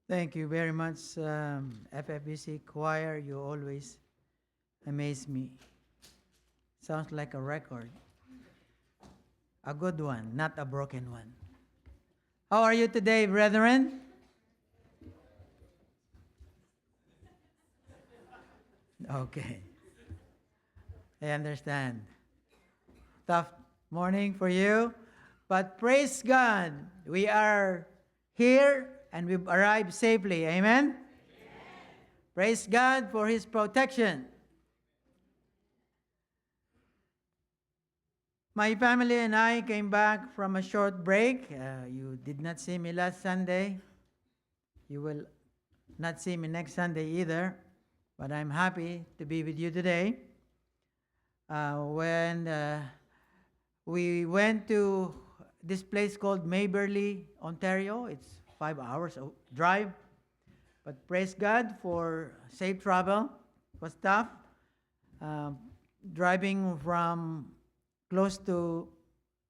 Thank you very much, FFBC Choir. You always amaze me. Sounds like a record. A good one, not a broken one. How are you today, brethren? Okay, I understand. Tough morning for you, but praise God, we are here and we've arrived safely. Amen? Praise God for His protection. My family and I came back from a short break. You did not see me last Sunday. You will not see me next Sunday either. But I'm happy to be with you today. When we went to this place called Mayberley, Ontario, it's 5 hours drive. But praise God for safe travel. It was tough. Driving from close to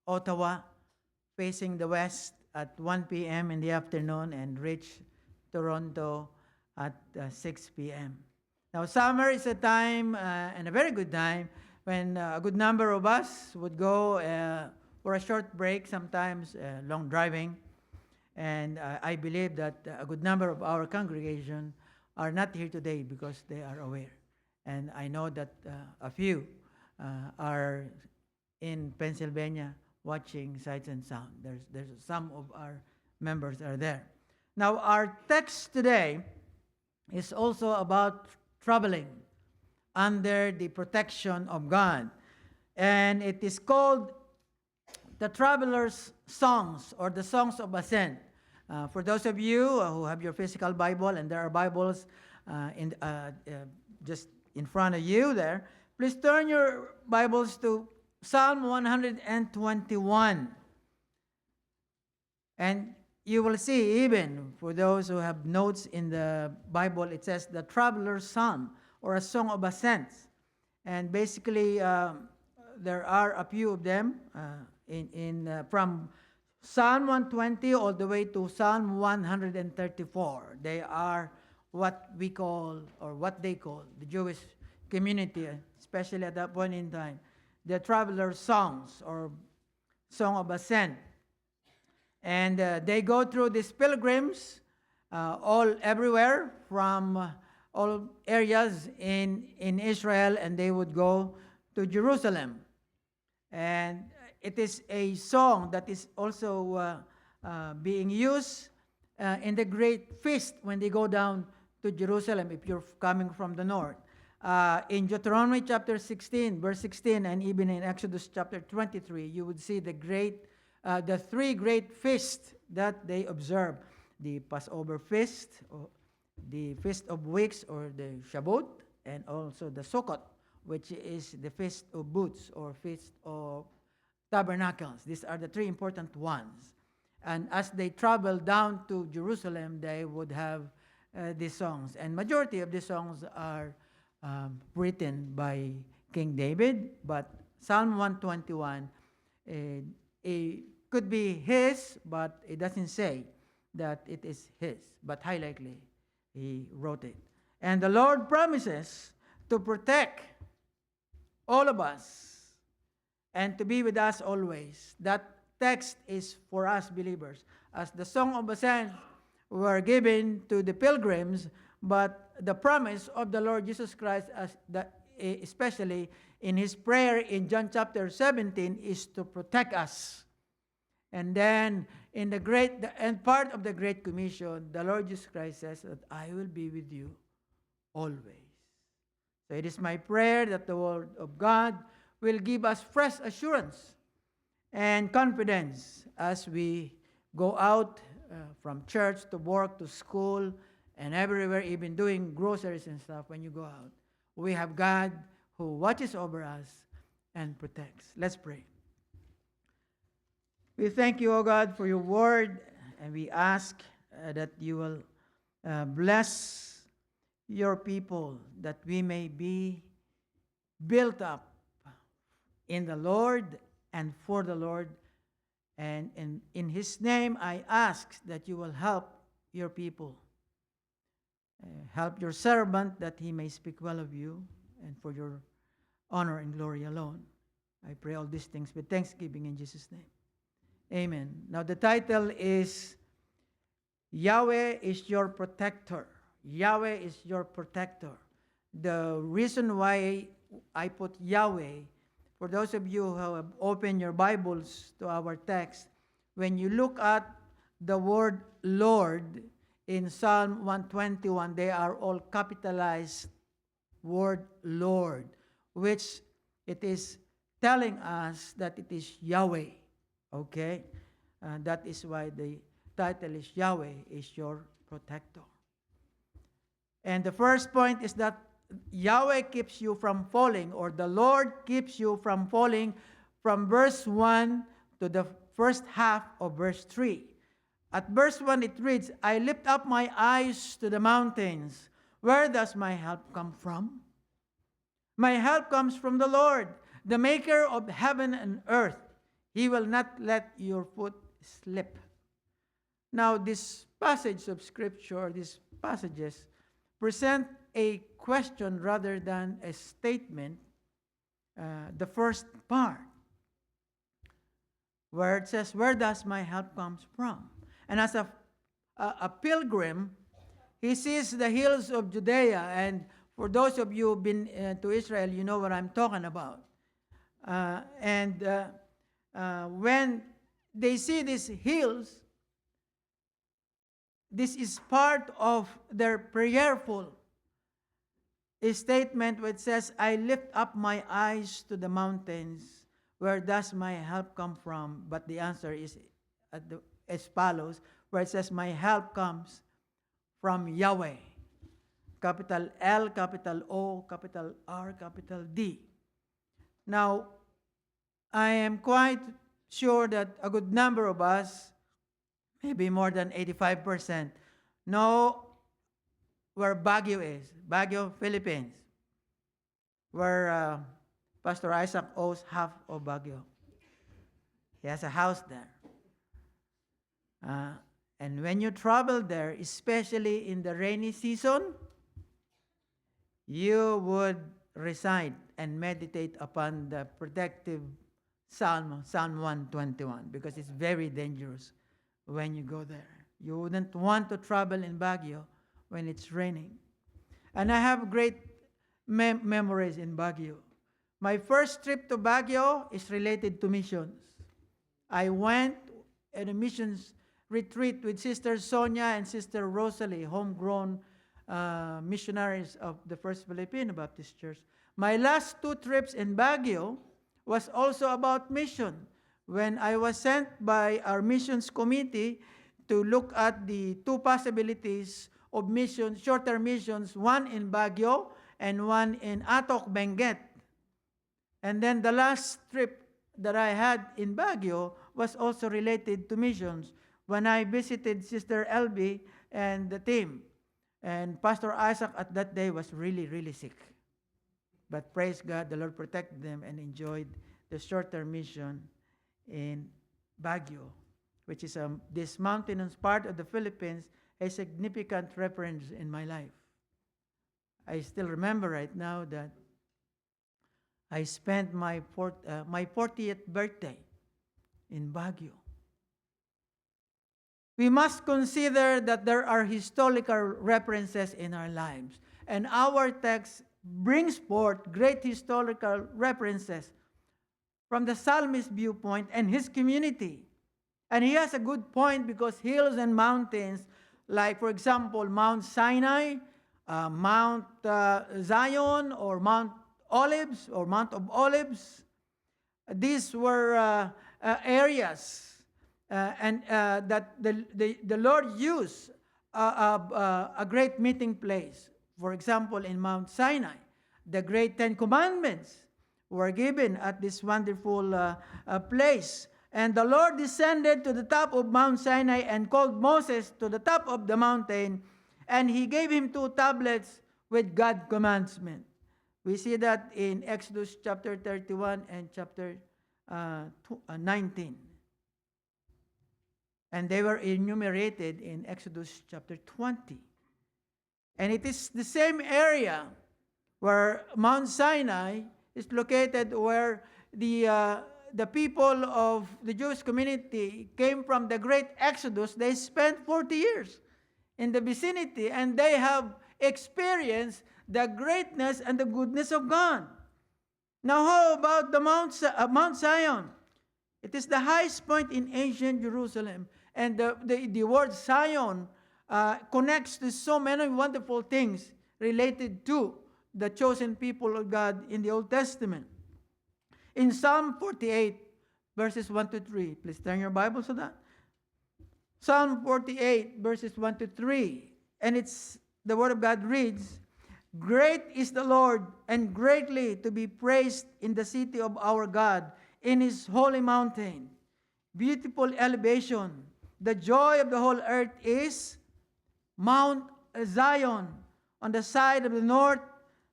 Ottawa, facing the west at 1 p.m. in the afternoon and reach Toronto at 6 p.m. Now, summer is a time, and a very good time, when a good number of us would go for a short break, sometimes long driving. And I believe that a good number of our congregation are not here today because they are aware. And I know that a few are in Pennsylvania watching Sights and Sound. There's some of our members are there. Now, our text today is also about traveling under the protection of God. And it is called the Traveler's Songs, or the Songs of Ascent. For those of you who have your physical Bible, and there are Bibles just in front of you there, please turn your Bibles to Psalm 121. And you will see, even for those who have notes in the Bible, it says the Traveler's Psalm, or a Song of Ascent. And basically, there are a few of them from Psalm 120 all the way to Psalm 134. They are what we call, or what they call, the Jewish community, especially at that point in time, the Traveler's Songs, or Song of Ascent. And they go through these pilgrims everywhere from all areas in Israel, and they would go to Jerusalem. And it is a song that is also being used in the great feast when they go down to Jerusalem, if you're coming from the north. In Deuteronomy chapter 16, verse 16, and even in Exodus chapter 23, you would see the three great feasts that they observe: the Passover feast, the Feast of Weeks, or the Shavuot, and also the Sukkot, which is the Feast of Booths, or Feast of Tabernacles. These are the three important ones. And as they travel down to Jerusalem, they would have these songs. And majority of these songs are written by King David, but Psalm 121 it could be his, but it doesn't say that it is his, but highly likely he wrote it. And the Lord promises to protect all of us and to be with us always. That text is for us believers. As the Song of Ascent were given to the pilgrims, but the promise of the Lord Jesus Christ, especially in his prayer in John chapter 17, is to protect us. And then in the end part of the Great Commission, the Lord Jesus Christ says that I will be with you always. So it is my prayer that the Word of God will give us fresh assurance and confidence as we go out from church to work to school and everywhere, even doing groceries and stuff. When you go out, we have God who watches over us and protects. Let's pray. We thank you, O God, for your word, and we ask that you will bless your people, that we may be built up in the Lord and for the Lord. And in his name, I ask that you will help your people Help your servant that he may speak well of you and for your honor and glory alone. I pray all these things with thanksgiving in Jesus' name. Amen. Now the title is Yahweh is your protector. Yahweh is your protector. The reason why I put Yahweh, for those of you who have opened your Bibles to our text, when you look at the word Lord in Psalm 121, they are all capitalized word Lord, which it is telling us that it is Yahweh. Okay? That is why the title is Yahweh is your protector. And the first point is that Yahweh keeps you from falling, or the Lord keeps you from falling, from verse 1 to the first half of verse 3. At verse 1 it reads, I lift up my eyes to the mountains. Where does my help come from? My help comes from the Lord, the maker of heaven and earth. He will not let your foot slip. Now, this passage of Scripture, these passages, present a question rather than a statement. The first part, where it says, where does my help come from? And as a pilgrim, he sees the hills of Judea, and for those of you who've been to Israel, you know what I'm talking about. When they see these hills, this is part of their prayerful statement which says, I lift up my eyes to the mountains. Where does my help come from? But the answer is as follows, where it says, my help comes from Yahweh. Capital L, capital O, capital R, capital D. Now, I am quite sure that a good number of us, maybe more than 85%, know where Baguio is. Baguio, Philippines. Where Pastor Isaac owns half of Baguio. He has a house there. And when you travel there, especially in the rainy season, you would recite and meditate upon the protective Psalm 121, because it's very dangerous when you go there. You wouldn't want to travel in Baguio when it's raining. And I have great memories in Baguio. My first trip to Baguio is related to missions. I went at a missions retreat with Sister Sonia and Sister Rosalie, homegrown missionaries of the First Filipino Baptist Church. My last two trips in Baguio was also about mission, when I was sent by our missions committee to look at the two possibilities of missions, shorter missions, one in Baguio and one in Atok, Benguet. And then the last trip that I had in Baguio was also related to missions, when I visited Sister Elby and the team. And Pastor Isaac at that day was really, really sick. But praise God, the Lord protected them and enjoyed the shorter mission in Baguio, which is this mountainous part of the Philippines, a significant reference in my life. I still remember right now that I spent my 40th birthday in Baguio. We must consider that there are historical references in our lives, and our text brings forth great historical references from the psalmist's viewpoint and his community. And he has a good point, because hills and mountains, like for example Mount Sinai, Mount Zion, or Mount Olives, or Mount of Olives, these were areas that the Lord used a great meeting place. For example, in Mount Sinai, the great 10 commandments were given at this wonderful place. And the Lord descended to the top of Mount Sinai and called Moses to the top of the mountain, and he gave him 2 tablets with God's commandment. We see that in Exodus chapter 31 and chapter 19. And they were enumerated in Exodus chapter 20. And it is the same area where Mount Sinai is located, where the people of the Jewish community came from the great Exodus. They spent 40 years in the vicinity, and they have experienced the greatness and the goodness of God. Now, how about the Mount Zion? It is the highest point in ancient Jerusalem, and the word Zion connects to so many wonderful things related to the chosen people of God in the Old Testament. In Psalm 48, verses 1 to 3, please turn your Bibles to that. Psalm 48, verses 1 to 3, and the Word of God reads, "Great is the Lord, and greatly to be praised in the city of our God, in His holy mountain. Beautiful elevation. The joy of the whole earth is Mount Zion, on the side of the north,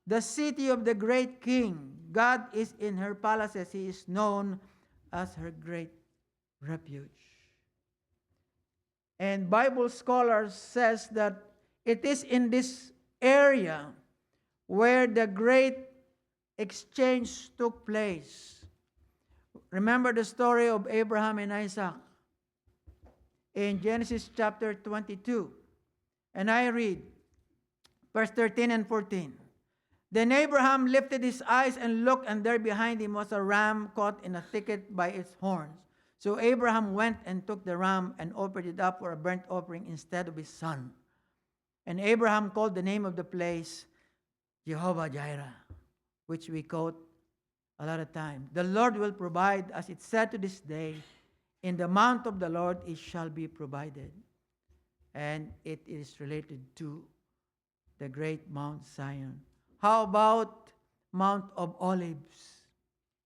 the city of the great King. God is in her palaces. He is known as her great refuge." And Bible scholars says that it is in this area where the great exchange took place. Remember the story of Abraham and Isaac in Genesis chapter 22. And I read verse 13 and 14. "Then Abraham lifted his eyes and looked, and there behind him was a ram caught in a thicket by its horns. So Abraham went and took the ram and offered it up for a burnt offering instead of his son. And Abraham called the name of the place Jehovah Jireh," which we quote a lot of time. "The Lord will provide, as it said to this day, in the mount of the Lord it shall be provided." And it is related to the great Mount Zion. How about Mount of Olives?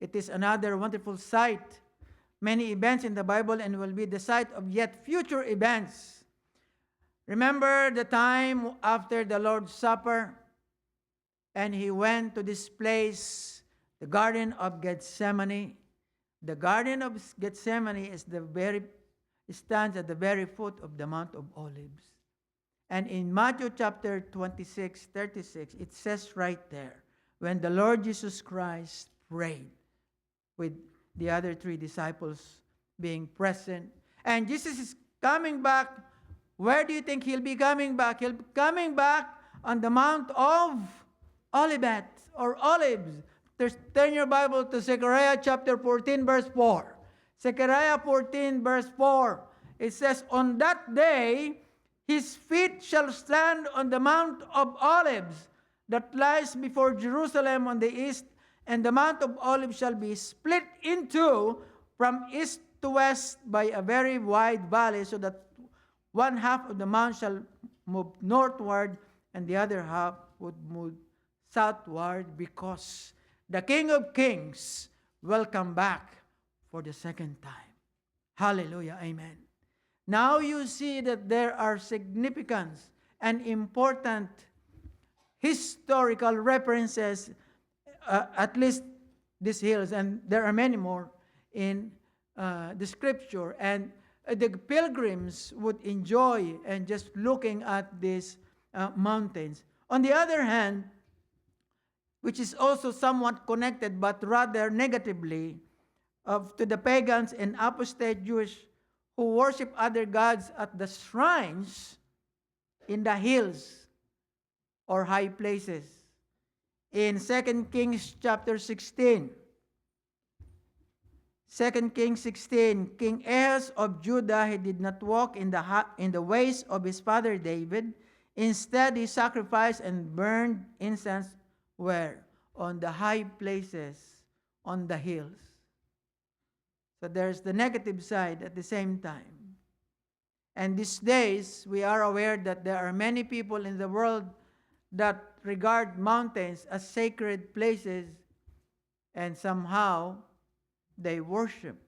It is another wonderful site. Many events in the Bible, and will be the site of yet future events. Remember the time after the Lord's Supper, and He went to this place, the Garden of Gethsemane. The Garden of Gethsemane stands at the very foot of the Mount of Olives. And in Matthew chapter 26, 36, it says right there, when the Lord Jesus Christ prayed with the other three disciples being present, and Jesus is coming back. Where do you think He'll be coming back? He'll be coming back on the Mount of Olivet, or Olives. Turn your Bible to Zechariah chapter 14, verse 4. Zechariah 14, verse 4. It says, "On that day, His feet shall stand on the Mount of Olives that lies before Jerusalem on the east, and the Mount of Olives shall be split into from east to west by a very wide valley, so that one half of the mount shall move northward, and the other half would move southward, because the King of Kings will come back for the second time." Hallelujah, amen. Now you see that there are significance and important historical references, at least these hills, and there are many more in the scripture, and the pilgrims would enjoy and just looking at these mountains. On the other hand, which is also somewhat connected, but rather negatively, to the pagans and apostate Jewish who worship other gods at the shrines in the hills or high places. In 2 Kings chapter 16, 2 Kings 16, King Ahaz of Judah, he did not walk in the ways of his father David. Instead, he sacrificed and burned incense where? On the high places, on the hills. So there's the negative side at the same time. And these days, we are aware that there are many people in the world that regard mountains as sacred places, and somehow they worship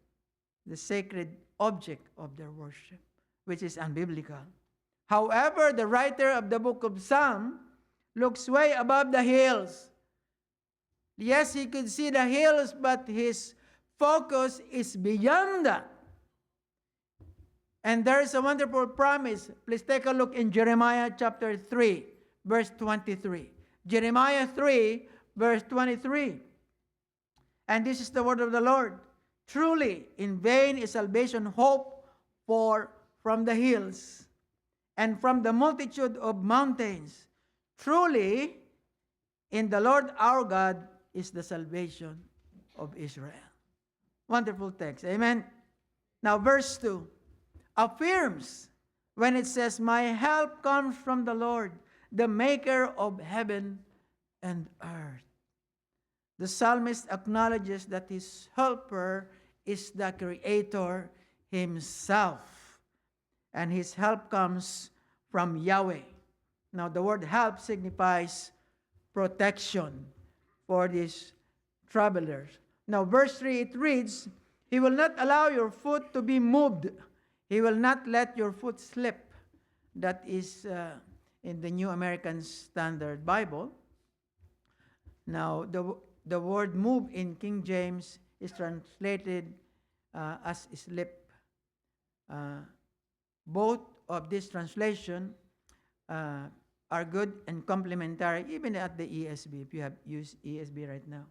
the sacred object of their worship, which is unbiblical. However, the writer of the book of Psalm looks way above the hills. Yes, he could see the hills, but his focus is beyond that. And there is a wonderful promise. Please take a look in Jeremiah chapter 3, verse 23. Jeremiah 3, verse 23. And this is the word of the Lord. Truly, in vain is salvation hope for from the hills and from the multitude of mountains. Truly, in the Lord our God is the salvation of Israel. Wonderful text. Amen. Now, verse 2 affirms when it says, my help comes from the Lord, the maker of heaven and earth. The psalmist acknowledges that his helper is the Creator himself. And his help comes from Yahweh. Now, the word help signifies protection for these travelers. Now, verse 3, it reads, he will not allow your foot to be moved. He will not let your foot slip. That is in the New American Standard Bible. Now, the word move in King James is translated as slip. Both of this translation are good and complementary, even at the ESV, if you have used ESV right now,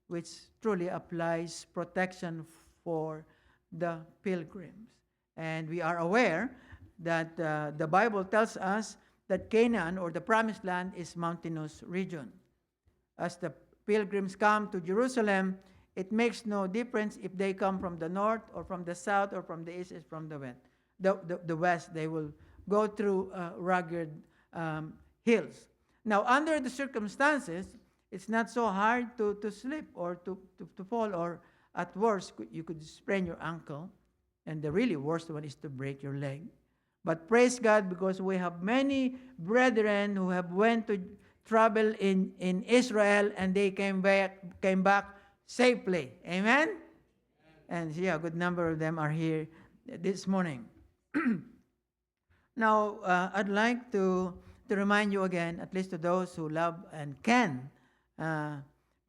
which truly applies protection for the pilgrims. And we are aware that the Bible tells us that Canaan, or the Promised Land, is mountainous region. As the pilgrims come to Jerusalem, it makes no difference if they come from the north or from the south or from the east or from the west. The west, they will go through rugged hills. Now, under the circumstances, it's not so hard to slip or to fall, or at worst, you could sprain your ankle, and the really worst one is to break your leg. But praise God, because we have many brethren who have went to travel in Israel, and they came back safely. Amen? And yeah, a good number of them are here this morning. Now, I'd like to remind you again, at least to those who love and can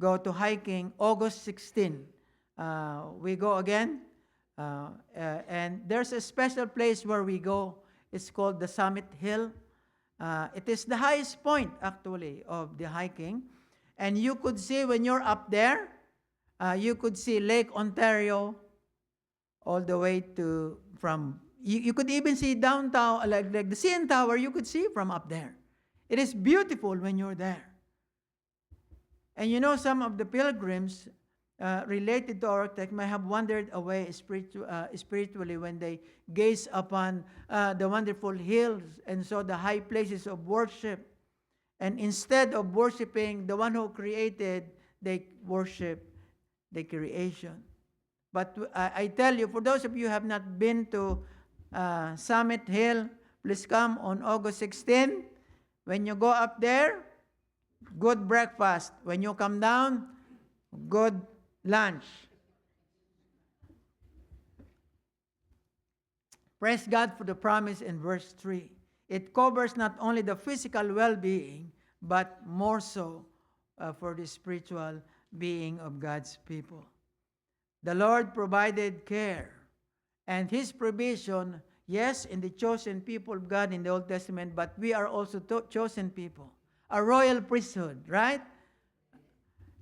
go to hiking, August 16. We go again, and there's a special place where we go. It's called the Summit Hill. It is the highest point, actually, of the hiking. And you could see, when you're up there, you could see Lake Ontario all the way to from. You could even see downtown, like the CN Tower, you could see from up there. It is beautiful when you're there. And you know, some of the pilgrims related to our text may have wandered away spiritually when they gaze upon the wonderful hills and saw the high places of worship. And instead of worshiping the one who created, they worship the creation. But I tell you, for those of you who have not been to Summit Hill, please come on August 16. When you go up there, good breakfast. When you come down, good lunch. Praise God for the promise in verse 3. It covers not only the physical well-being, but more so for the spiritual being of God's people. The Lord provided care, and His provision, yes, in the chosen people of God in the Old Testament, but we are also chosen people, a royal priesthood, right?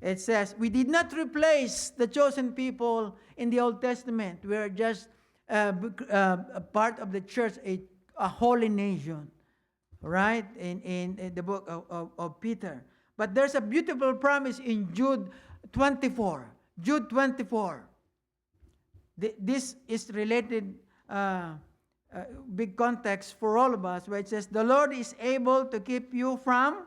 It says, we did not replace the chosen people in the Old Testament. We are just a part of the church, a holy nation, right? In the book of Peter. But there's a beautiful promise in Jude 24. Jude 24. This is related, big context for all of us, where it says, the Lord is able to keep you from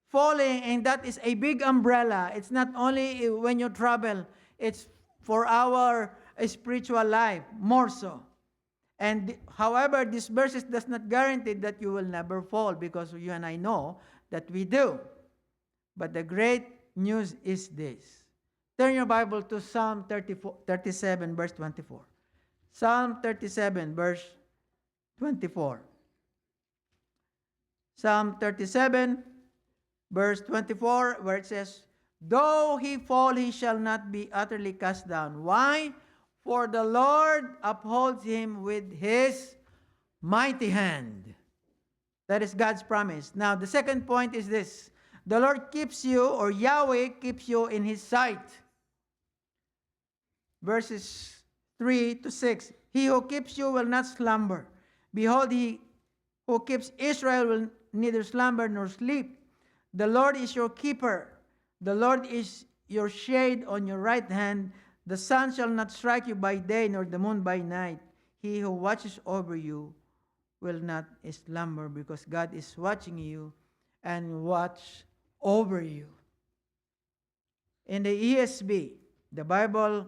falling, and that is a big umbrella. It's not only when you travel, it's for our spiritual life, more so. And however, this verse does not guarantee that you will never fall, because you and I know that we do. But the great news is this. Turn your Bible to Psalm 37, verse 24. Psalm 37, verse 24. Psalm 37, verse 24, where it says, though he fall, he shall not be utterly cast down. Why? For the Lord upholds him with his mighty hand. That is God's promise. Now, the second point is this. The Lord keeps you, or Yahweh keeps you in His sight. Verses 3 to 6. He who keeps you will not slumber. Behold, He who keeps Israel will neither slumber nor sleep. The Lord is your keeper. The Lord is your shade on your right hand. The sun shall not strike you by day, nor the moon by night. He who watches over you will not slumber, because God is watching you and watch over you. In the ESV, the Bible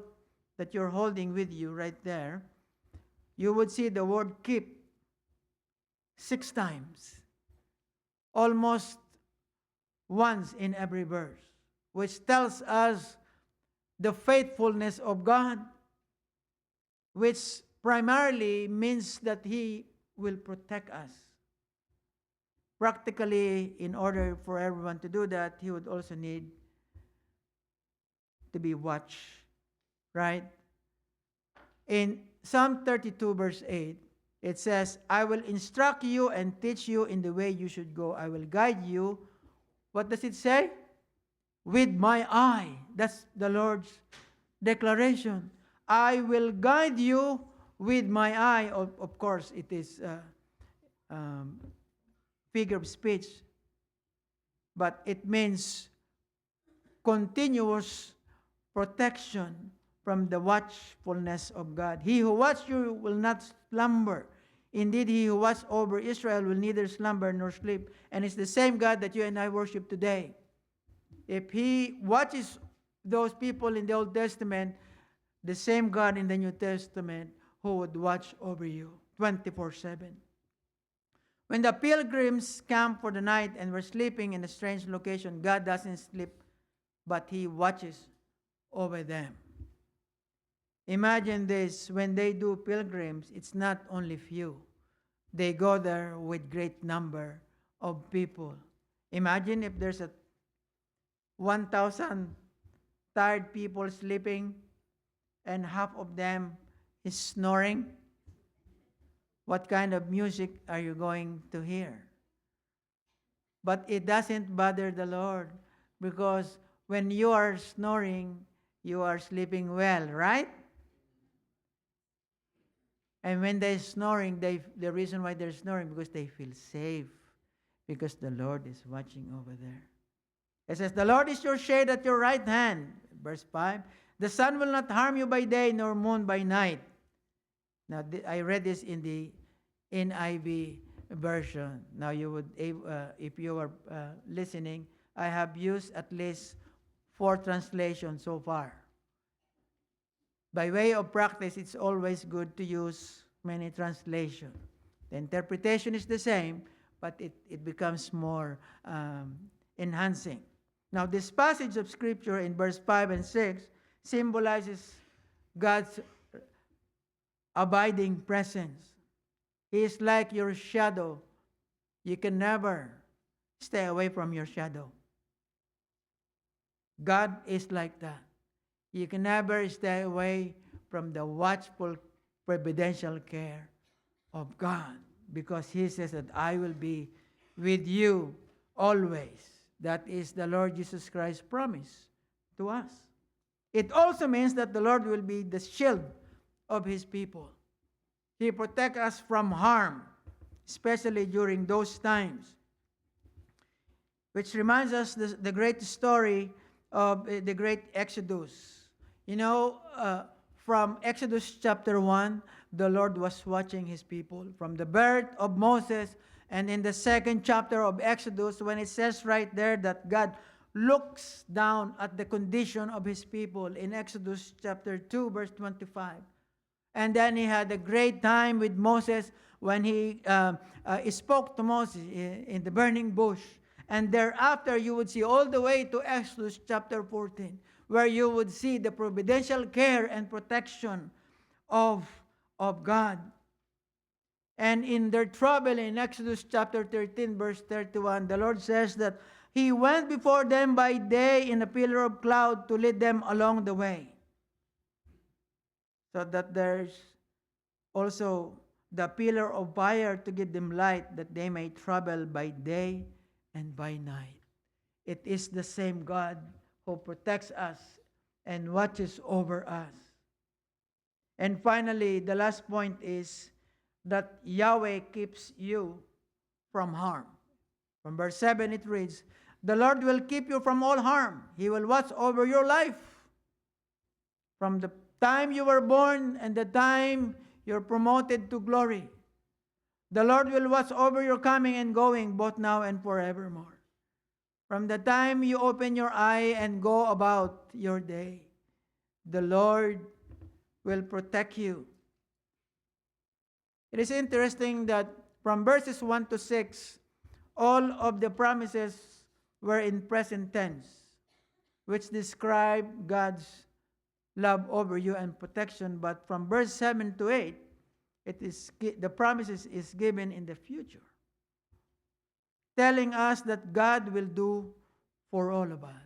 that you're holding with you right there, you would see the word keep 6 times, almost once in every verse, which tells us the faithfulness of God, which primarily means that He will protect us. Practically, in order for everyone to do that, He would also need to be watched, right? In Psalm 32 verse 8, it says, I will instruct you and teach you in the way you should go. I will guide you. What does it say? With my eye. That's the Lord's declaration. I will guide you with my eye. Of course, it is figure of speech, but it means continuous protection from the watchfulness of God. He who watches you will not slumber. Indeed, He who watches over Israel will neither slumber nor sleep. And it's the same God that you and I worship today. If He watches those people in the Old Testament, the same God in the New Testament who would watch over you 24/7. When the pilgrims camped for the night and were sleeping in a strange location, God doesn't sleep, but He watches over them. Imagine this, when they do pilgrims, it's not only few. They go there with great number of people. Imagine if there's 1,000 tired people sleeping and half of them is snoring. What kind of music are you going to hear? But it doesn't bother the Lord, because when you are snoring, you are sleeping well, right? And when they're snoring, the reason why they're snoring, because they feel safe, because the Lord is watching over there. It says, the Lord is your shade at your right hand. Verse 5, the sun will not harm you by day, nor moon by night. Now, I read this in the NIV version. Now, you would, if you are listening, I have used at least 4 translations so far. By way of practice, it's always good to use many translations. The interpretation is the same, but it becomes more enhancing. Now, this passage of Scripture in verse 5 and 6 symbolizes God's abiding presence. He is like your shadow. You can never stay away from your shadow. God is like that. You can never stay away from the watchful, providential care of God, because He says that I will be with you always. That is the Lord Jesus Christ's promise to us. It also means that the Lord will be the shield of His people. He protects us from harm, especially during those times. Which reminds us the great story of the great Exodus. You know, from Exodus chapter 1, the Lord was watching His people. From the birth of Moses, and in the 2nd chapter of Exodus, when it says right there that God looks down at the condition of His people in Exodus chapter 2, verse 25. And then He had a great time with Moses when He spoke to Moses in the burning bush. And thereafter, you would see all the way to Exodus chapter 14, where you would see the providential care and protection of God. And in their trouble in Exodus chapter 13, verse 31, the Lord says that He went before them by day in a pillar of cloud to lead them along the way. So that there's also the pillar of fire to give them light, that they may travel by day and by night. It is the same God who protects us and watches over us. And finally, the last point is that Yahweh keeps you from harm. From verse 7 it reads, "The Lord will keep you from all harm. He will watch over your life. From the time you were born and the time you're promoted to glory. The Lord will watch over your coming and going, both now and forevermore. From the time you open your eye and go about your day, the Lord will protect you." It is interesting that from verses 1 to 6, all of the promises were in present tense, which describe God's love over you and protection. But from verse 7 to 8, the promises is given in the future, telling us that God will do for all of us.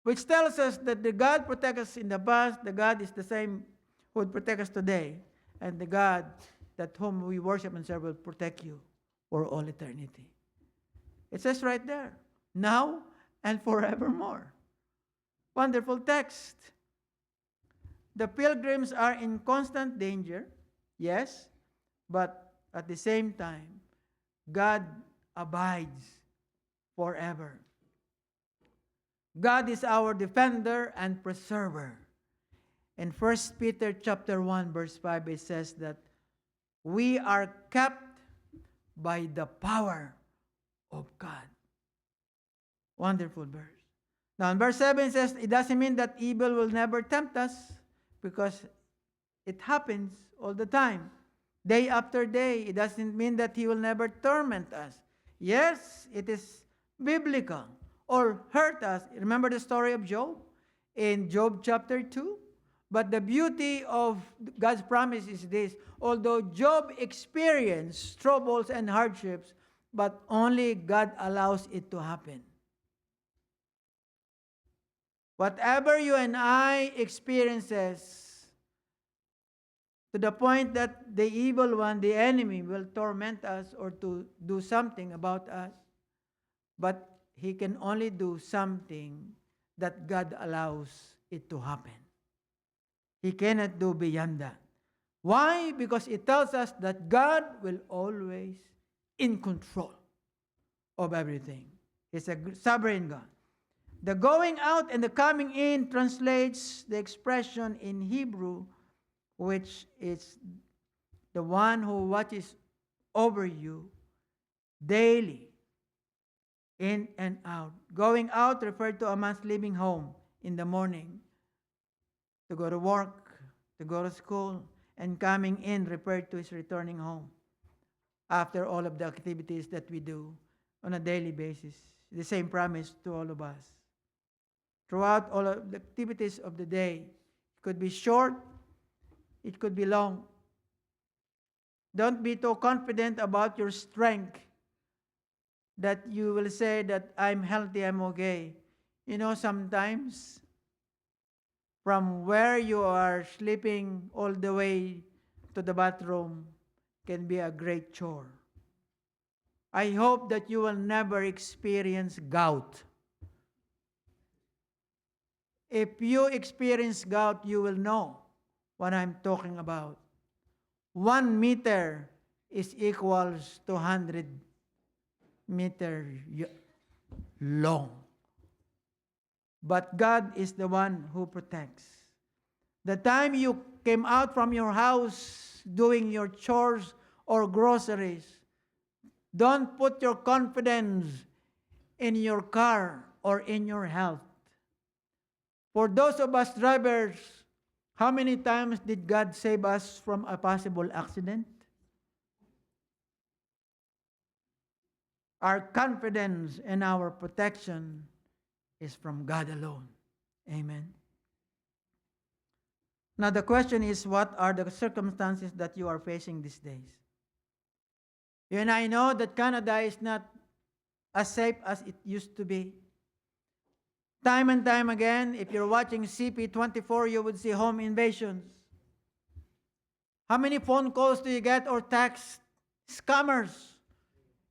Which tells us that the God protect us in the past, the God is the same who would protect us today, and the God that whom we worship and serve will protect you for all eternity. It says right there, now and forevermore. Wonderful text. The pilgrims are in constant danger, yes, but at the same time, God abides forever. God is our defender and preserver. In 1 Peter chapter 1, verse 5, it says that we are kept by the power of God. Wonderful verse. Now in verse 7 it says, it doesn't mean that evil will never tempt us, because it happens all the time, day after day. It doesn't mean that he will never torment us. Yes, it is biblical, or hurt us. Remember the story of Job in Job chapter 2? But the beauty of God's promise is this: although Job experienced troubles and hardships, but only God allows it to happen. Whatever you and I experiences, to the point that the evil one, the enemy, will torment us or to do something about us, but he can only do something that God allows it to happen. He cannot do beyond that. Why? Because it tells us that God will always in control of everything. He's a sovereign God. The going out and the coming in translates the expression in Hebrew, which is the one who watches over you daily, in and out. Going out referred to a man's leaving home in the morning to go to work, to go to school, and coming in referred to his returning home after all of the activities that we do on a daily basis. The same promise to all of us. Throughout all of the activities of the day, it could be short, it could be long. Don't be too confident about your strength that you will say that I'm healthy, I'm okay. You know, sometimes from where you are sleeping all the way to the bathroom can be a great chore. I hope that you will never experience gout. If you experience gout, you will know what I'm talking about. 1 meter is equals to 100 meter long. But God is the one who protects. The time you came out from your house doing your chores or groceries, don't put your confidence in your car or in your health. For those of us drivers, how many times did God save us from a possible accident? Our confidence and our protection is from God alone. Amen. Now the question is, what are the circumstances that you are facing these days? You and I know that Canada is not as safe as it used to be. Time and time again, if you're watching CP24, you would see home invasions. How many phone calls do you get or text? Scammers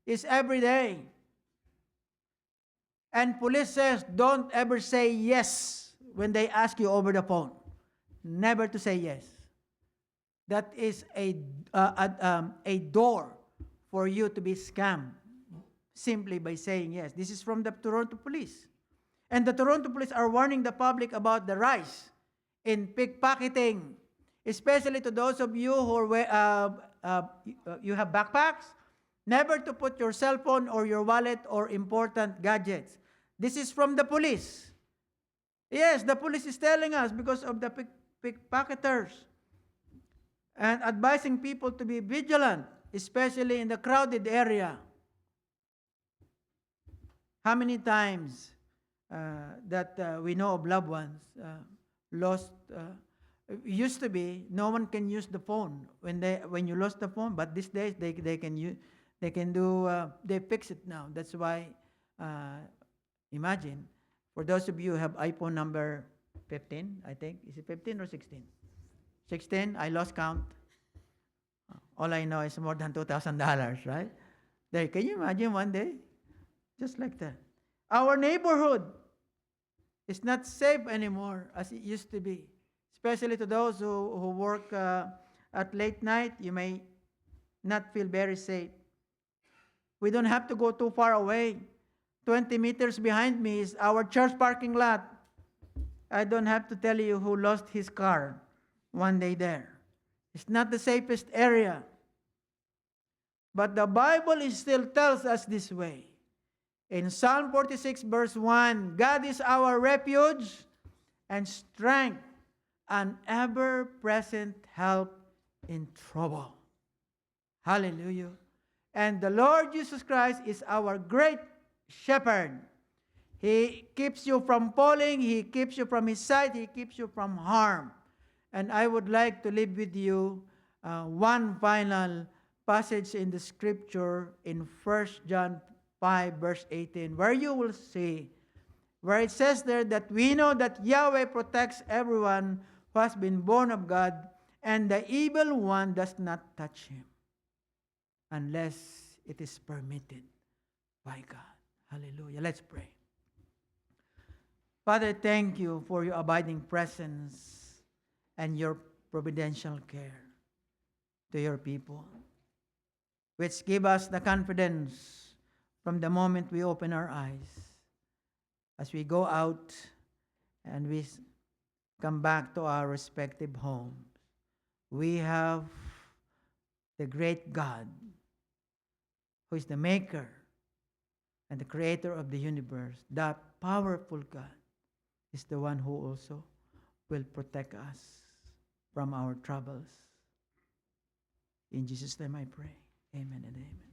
is every day. And police says, don't ever say yes when they ask you over the phone. Never to say yes. That is a door for you to be scammed simply by saying yes. This is from the Toronto Police. And the Toronto Police are warning the public about the rise in pickpocketing, especially to those of you who are, you have backpacks. Never to put your cell phone or your wallet or important gadgets. This is from the police. Yes, the police is telling us because of the pickpocketers and advising people to be vigilant, especially in the crowded area. How many times that we know of loved ones lost? Used to be no one can use the phone when you lost the phone, but these days they can use, they can do, they fix it now. That's why imagine for those of you who have iPhone number 15, I think, is it 15 or 16? 16, I lost count. All I know is more than $2,000, right? There, can you imagine one day? Just like that. Our neighborhood is not safe anymore as it used to be, especially to those who work at late night. You may not feel very safe. We don't have to go too far away. 20 meters behind me is our church parking lot. I don't have to tell you who lost his car one day there. It's not the safest area. But the Bible still tells us this way. In Psalm 46 verse 1, God is our refuge and strength, an ever-present help in trouble. Hallelujah. And the Lord Jesus Christ is our great shepherd. He keeps you from falling. He keeps you from his sight. He keeps you from harm. And I would like to leave with you one final passage in the scripture in 1 John 5 verse 18, where you will see, where it says there that we know that Yahweh protects everyone who has been born of God, and the evil one does not touch him unless it is permitted by God. Hallelujah. Let's pray. Father, thank you for your abiding presence and your providential care to your people, which give us the confidence from the moment we open our eyes as we go out and we come back to our respective homes. We have the great God who is the maker and the creator of the universe. That powerful God is the one who also will protect us from our troubles. In Jesus' name I pray. Amen and amen.